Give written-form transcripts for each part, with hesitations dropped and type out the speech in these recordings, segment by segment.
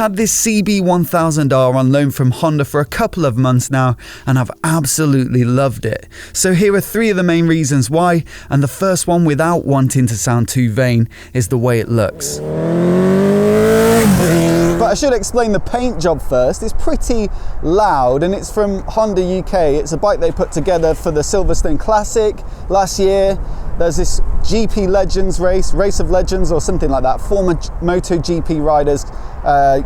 had this CB1000R on loan from Honda for a couple of months now, and I've absolutely loved it. So here are 3 of the main reasons why, and the first one, without wanting to sound too vain, is the way it looks. But I should explain the paint job first. It's pretty loud, and it's from Honda UK. It's a bike they put together for the Silverstone Classic last year. There's this GP Legends Race of Legends or something like that, former MotoGP riders.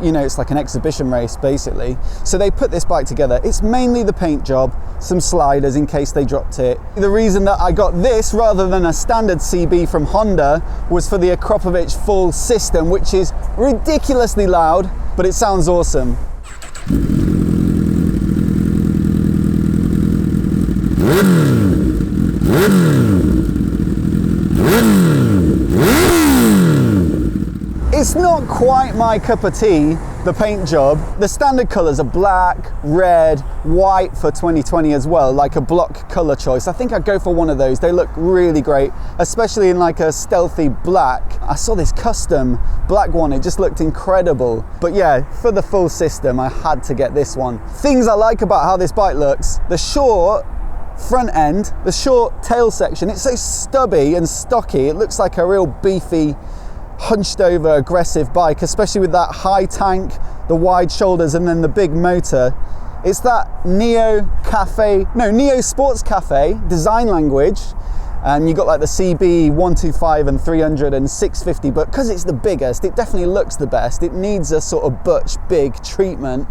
You know, it's like an exhibition race basically. So they put this bike together. It's mainly the paint job, some sliders in case they dropped it. The reason that I got this rather than a standard CB from Honda was for the Akropovich full system, which is ridiculously loud, but it sounds awesome. It's not quite my cup of tea, the paint job. The standard colours are black, red, white for 2020 as well, like a block colour choice. I think I'd go for one of those. They look really great, especially in like a stealthy black. I saw this custom black one, it just looked incredible. But yeah, for the full system, I had to get this one. Things I like about how this bike looks: the short front end, the short tail section. It's so stubby and stocky. It looks like a real beefy, hunched over aggressive bike, especially with that high tank, the wide shoulders, and then the big motor. It's that Neo Sports Cafe design language. And you got like the CB125 and 300 and 650, but because it's the biggest, it definitely looks the best. It needs a sort of butch big treatment,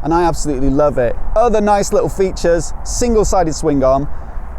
and I absolutely love it. Other nice little features: single-sided swing arm.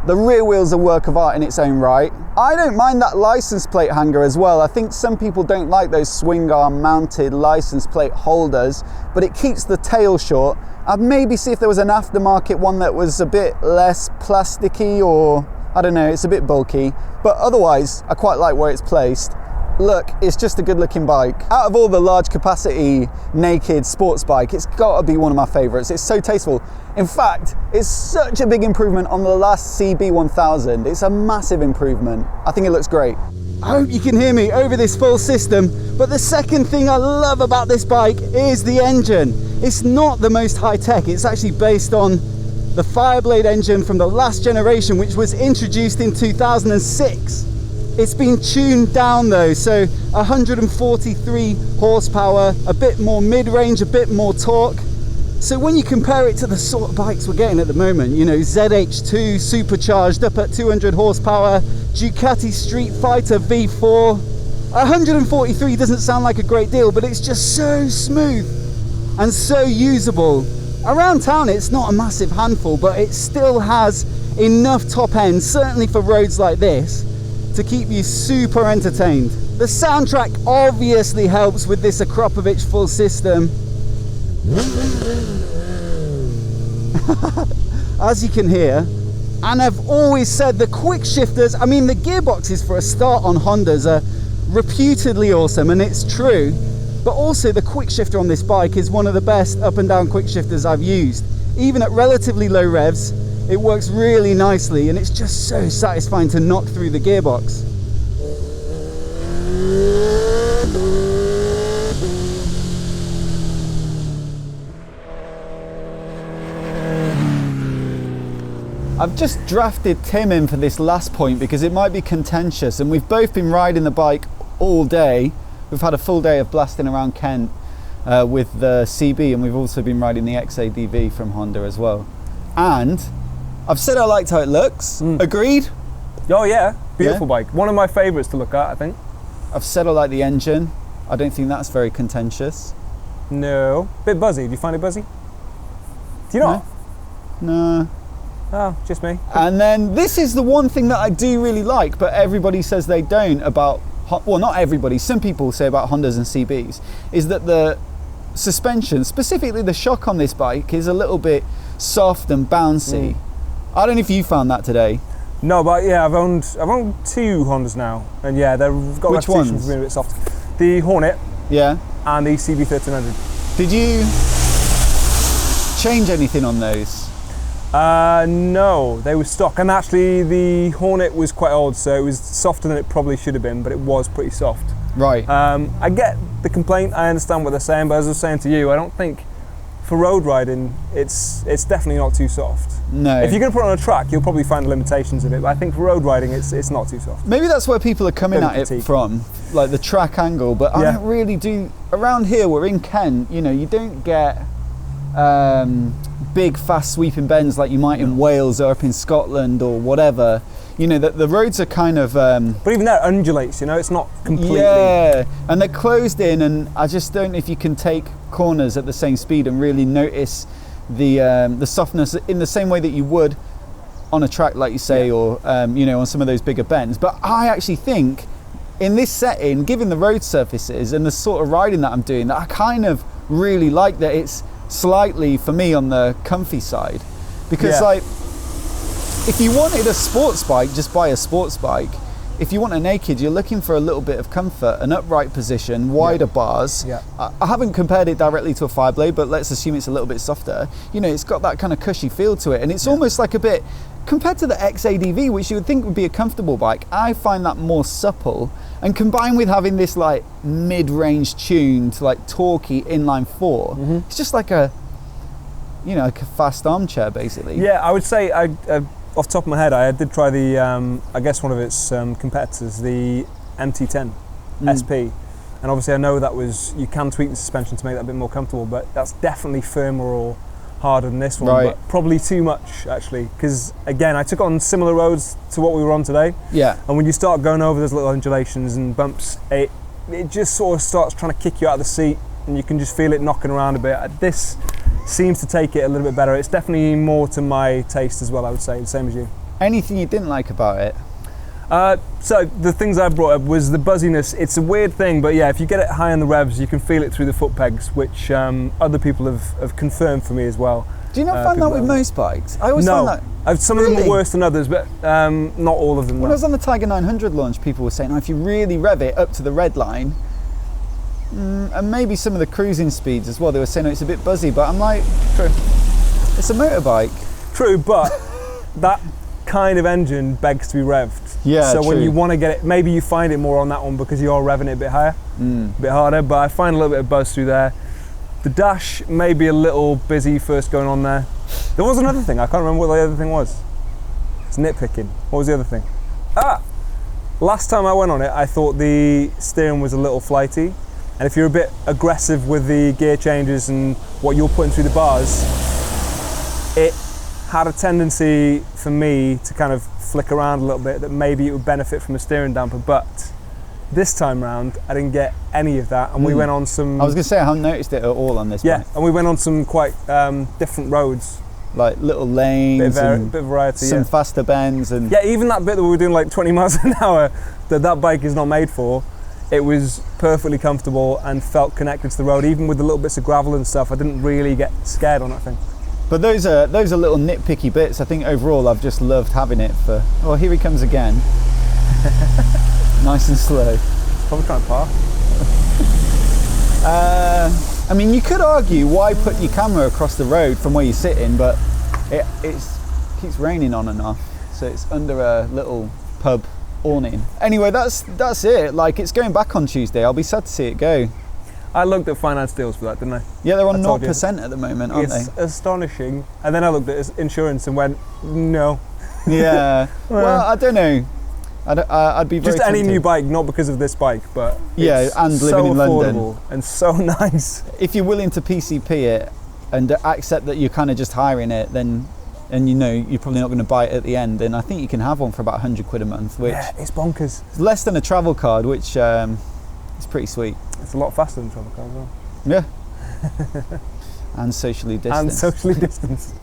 The rear wheel's a work of art in its own right. I don't mind that license plate hanger as well. I think some people don't like those swing arm mounted license plate holders, but it keeps the tail short. I'd maybe see if there was an aftermarket one that was a bit less plasticky, or I don't know, it's a bit bulky, but otherwise I quite like where it's placed. Look, it's just a good looking bike. Out of all the large capacity naked sports bike, it's got to be one of my favorites. It's so tasteful. In fact, it's such a big improvement on the last CB1000. It's a massive improvement. I think it looks great. I hope you can hear me over this full system, but the second thing I love about this bike is the engine. It's not the most high tech. It's actually based on the Fireblade engine from the last generation, which was introduced in 2006. It's been tuned down though, so 143 horsepower, a bit more mid-range, a bit more torque. So when you compare it to the sort of bikes we're getting at the moment, you know, ZH2 supercharged up at 200 horsepower, Ducati Street Fighter V4, 143 doesn't sound like a great deal, but it's just so smooth and so usable. Around town it's not a massive handful, but it still has enough top end, certainly for roads like this, to keep you super entertained. The soundtrack obviously helps with this Akropovich full system. As you can hear, and I've always said the quick shifters, I mean the gearboxes for a start on Hondas are reputedly awesome, and it's true, but also the quick shifter on this bike is one of the best up and down quick shifters I've used. Even at relatively low revs, it works really nicely, and it's just so satisfying to knock through the gearbox. I've just drafted Tim in for this last point because it might be contentious, and we've both been riding the bike all day. We've had a full day of blasting around Kent with the CB, and we've also been riding the XADV from Honda as well. And I've said I liked how it looks. Agreed? Oh yeah, beautiful bike. One of my favourites to look at, I think. I've said I like the engine. I don't think that's very contentious. No. Bit buzzy. Do you find it buzzy? Do you not? No. Oh, just me. And then this is the one thing that I do really like, but everybody says they don't about, well, not everybody, some people say about Hondas and CBs, is that the suspension, specifically the shock on this bike, is a little bit soft and bouncy. I don't know if you found that today. No, but yeah, I've owned 2 Hondas now, and yeah, they've got a reputation for being a bit soft. The Hornet, yeah, and the CB1300. Did you change anything on those? No, they were stock, and actually the Hornet was quite old, so it was softer than it probably should have been, but it was pretty soft. Right. I get the complaint, I understand what they're saying, but as I was saying to you, I don't think for road riding, it's definitely not too soft. No. If you're going to put it on a track, you'll probably find the limitations of it, but I think for road riding, it's not too soft. Maybe that's where people are coming at it from, like the track angle, but I don't really do, around here, we're in Kent, you know, you don't get big, fast sweeping bends like you might in Wales or up in Scotland or whatever. You know, the roads are kind of... but even there, it undulates, you know, it's not completely... Yeah, and they're closed in, and I just don't know if you can take corners at the same speed and really notice the softness in the same way that you would on a track, like you say, or, you know, on some of those bigger bends. But I actually think in this setting, given the road surfaces and the sort of riding that I'm doing, that I kind of really like that it's slightly, for me, on the comfy side. Because, like... if you wanted a sports bike, just buy a sports bike. If you want a naked, you're looking for a little bit of comfort, an upright position, wider bars. Yeah. I haven't compared it directly to a Fireblade, but let's assume it's a little bit softer. You know, it's got that kind of cushy feel to it, and it's almost like a bit, compared to the XADV, which you would think would be a comfortable bike, I find that more supple. And combined with having this like mid-range tuned, like torquey inline four, it's just like a, you know, like a fast armchair basically. Yeah, I would say off the top of my head, I did try the, I guess one of its competitors, the MT10 SP. And obviously I know that you can tweak the suspension to make that a bit more comfortable, but that's definitely firmer or harder than this one. Right. But probably too much, actually. Because again, I took on similar roads to what we were on today. Yeah. And when you start going over those little undulations and bumps, it just sort of starts trying to kick you out of the seat, and you can just feel it knocking around a bit. This seems to take it a little bit better. It's definitely more to my taste as well, I would say, the same as you. Anything you didn't like about it? So the things I brought up was the buzziness. It's a weird thing, but yeah, if you get it high on the revs, you can feel it through the foot pegs, which other people have confirmed for me as well. Do you not find that with most bikes? I always find that. Some of them are worse than others, but not all of them. When I was on the Tiger 900 launch, people were saying, oh, if you really rev it up to the red line, and maybe some of the cruising speeds as well, they were saying, oh, it's a bit buzzy, but I'm like, true, it's a motorbike. True, but that kind of engine begs to be revved. Yeah, so true. when you want to get it, maybe you find it more on that one because you're revving it a bit higher, a bit harder, but I find a little bit of buzz through there. The dash may be a little busy first going on there. There was another thing, I can't remember what the other thing was. It's nitpicking. What was the other thing? Last time I went on it, I thought the steering was a little flighty. And if you're a bit aggressive with the gear changes and what you're putting through the bars, it had a tendency for me to kind of flick around a little bit, that maybe it would benefit from a steering damper, but this time round I didn't get any of that, and we went on some... I was going to say, I haven't noticed it at all on this bike. Yeah, and we went on some quite different roads. Like little lanes, bit of variety, some faster bends, and... Yeah, even that bit that we were doing like 20 miles an hour, that bike is not made for, it was perfectly comfortable and felt connected to the road. Even with the little bits of gravel and stuff, I didn't really get scared on that thing. But those are little nitpicky bits. I think overall I've just loved having it for... Oh, here he comes again. Nice and slow. Probably trying to park. I mean, you could argue why put your camera across the road from where you're sitting, but it keeps raining on and off, so it's under a little pub awning. Anyway, that's it. Like, it's going back on Tuesday. I'll be sad to see it go. I looked at finance deals for that, didn't I? Yeah, they're on 0% at the moment, aren't they? It's astonishing. And then I looked at insurance and went, no. Yeah. Well, I don't know. I'd be very just any tempted. new bike, not because of this bike, but yeah, it's and so living in affordable London and so nice. If you're willing to PCP it and accept that you're kind of just hiring it, then, and you know you're probably not going to buy it at the end, then I think you can have one for about 100 quid a month, which it's bonkers. is less than a travel card, which is pretty sweet. It's a lot faster than travel card as well. Yeah. And socially distanced. And socially distanced.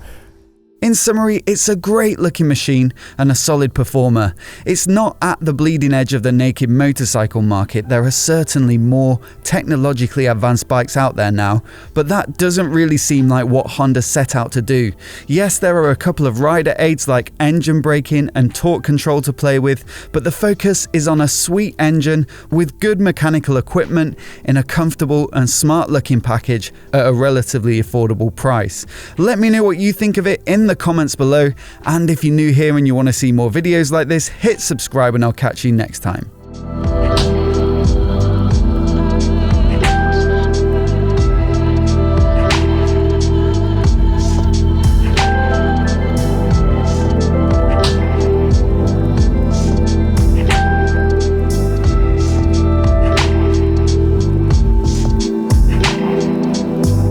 In summary, it's a great looking machine and a solid performer. It's not at the bleeding edge of the naked motorcycle market. There are certainly more technologically advanced bikes out there now, but that doesn't really seem like what Honda set out to do. Yes, there are a couple of rider aids like engine braking and torque control to play with, but the focus is on a sweet engine with good mechanical equipment in a comfortable and smart looking package at a relatively affordable price. Let me know what you think of it in the comments below, and if you're new here and you want to see more videos like this, hit subscribe and I'll catch you next time.